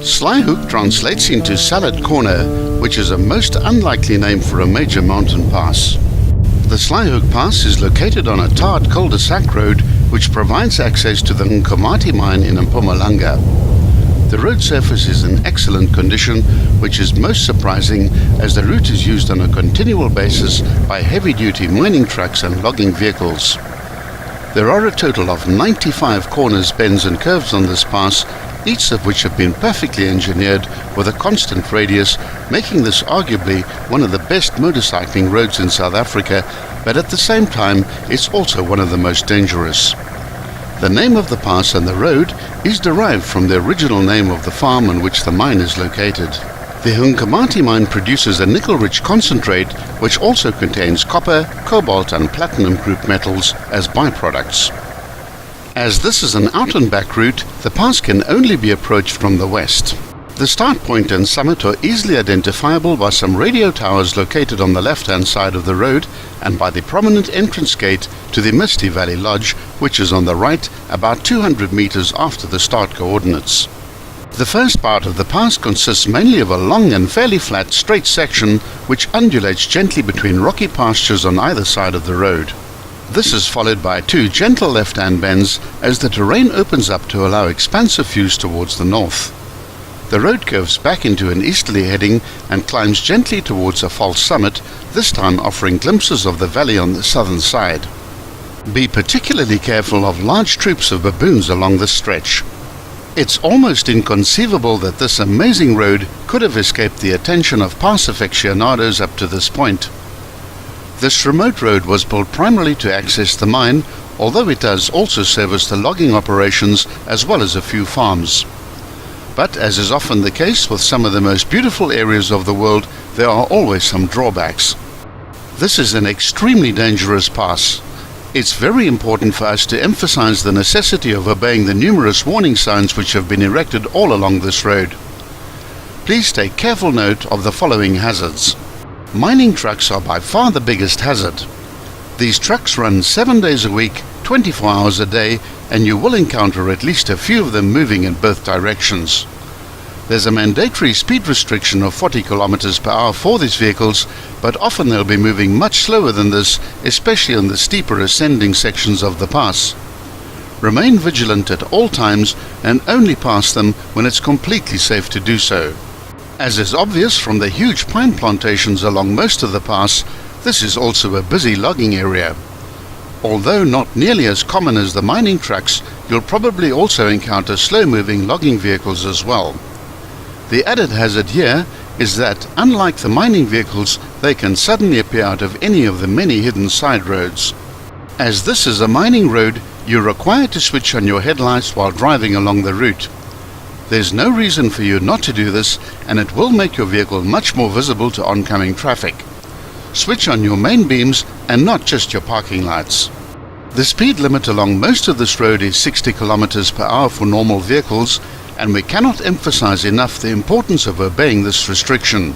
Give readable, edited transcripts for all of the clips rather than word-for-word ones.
Slaaihoek translates into Salad Corner, which is a most unlikely name for a major mountain pass. The Slaaihoek Pass is located on a tarred cul-de-sac road which provides access to the Nkomati mine in Mpumalanga. The road surface is in excellent condition, which is most surprising as the route is used on a continual basis by heavy-duty mining trucks and logging vehicles. There are a total of 95 corners, bends and curves on this pass, each of which have been perfectly engineered with a constant radius, making this arguably one of the best motorcycling roads in South Africa, but at the same time it's also one of the most dangerous. The name of the pass and the road is derived from the original name of the farm on which the mine is located. The Nkomati mine produces a nickel-rich concentrate which also contains copper, cobalt and platinum group metals as byproducts. As this is an out-and-back route, the pass can only be approached from the west. The start point and summit are easily identifiable by some radio towers located on the left-hand side of the road and by the prominent entrance gate to the Misty Valley Lodge, which is on the right, about 200 meters after the start coordinates. The first part of the pass consists mainly of a long and fairly flat straight section which undulates gently between rocky pastures on either side of the road. This is followed by two gentle left-hand bends as the terrain opens up to allow expansive views towards the north. The road curves back into an easterly heading and climbs gently towards a false summit, this time offering glimpses of the valley on the southern side. Be particularly careful of large troops of baboons along this stretch. It's almost inconceivable that this amazing road could have escaped the attention of pass aficionados up to this point. This remote road was built primarily to access the mine, although it does also service the logging operations as well as a few farms. But as is often the case with some of the most beautiful areas of the world, there are always some drawbacks. This is an extremely dangerous pass. It's very important for us to emphasize the necessity of obeying the numerous warning signs which have been erected all along this road. Please take careful note of the following hazards. Mining trucks are by far the biggest hazard. These trucks run 7 days a week, 24 hours a day, and you will encounter at least a few of them moving in both directions. There's a mandatory speed restriction of 40 km per hour for these vehicles, but often they'll be moving much slower than this, especially on the steeper ascending sections of the pass. Remain vigilant at all times and only pass them when it's completely safe to do so. As is obvious from the huge pine plantations along most of the pass, this is also a busy logging area. Although not nearly as common as the mining trucks, you'll probably also encounter slow-moving logging vehicles as well. The added hazard here is that, unlike the mining vehicles, they can suddenly appear out of any of the many hidden side roads. As this is a mining road, you're required to switch on your headlights while driving along the route. There's no reason for you not to do this, and it will make your vehicle much more visible to oncoming traffic. Switch on your main beams and not just your parking lights. The speed limit along most of this road is 60 km per hour for normal vehicles, and we cannot emphasize enough the importance of obeying this restriction.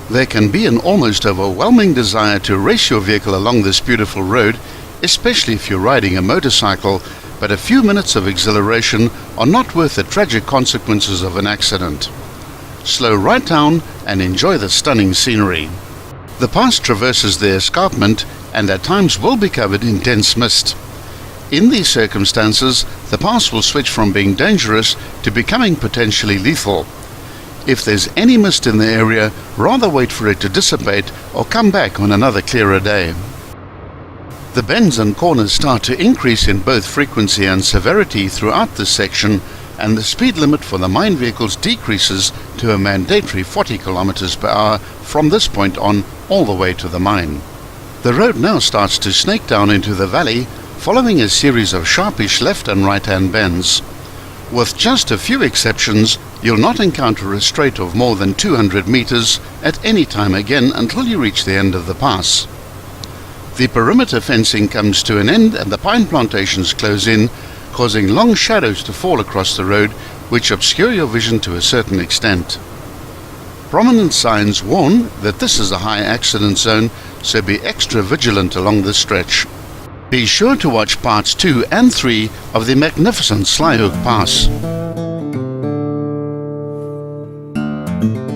There can be an almost overwhelming desire to race your vehicle along this beautiful road, especially if you're riding a motorcycle, but a few minutes of exhilaration are not worth the tragic consequences of an accident. Slow right down and enjoy the stunning scenery. The pass traverses the escarpment and at times will be covered in dense mist. In these circumstances, the pass will switch from being dangerous to becoming potentially lethal. If there's any mist in the area, rather wait for it to dissipate or come back on another clearer day. The bends and corners start to increase in both frequency and severity throughout this section, and the speed limit for the mine vehicles decreases to a mandatory 40 km per hour from this point on all the way to the mine. The road now starts to snake down into the valley, following a series of sharpish left and right-hand bends. With just a few exceptions, you'll not encounter a straight of more than 200 meters at any time again until you reach the end of the pass. The perimeter fencing comes to an end and the pine plantations close in, causing long shadows to fall across the road, which obscure your vision to a certain extent. Prominent signs warn that this is a high accident zone, so be extra vigilant along this stretch. Be sure to watch parts 2 and 3 of the magnificent Slaaihoek Pass. Slaaihoek.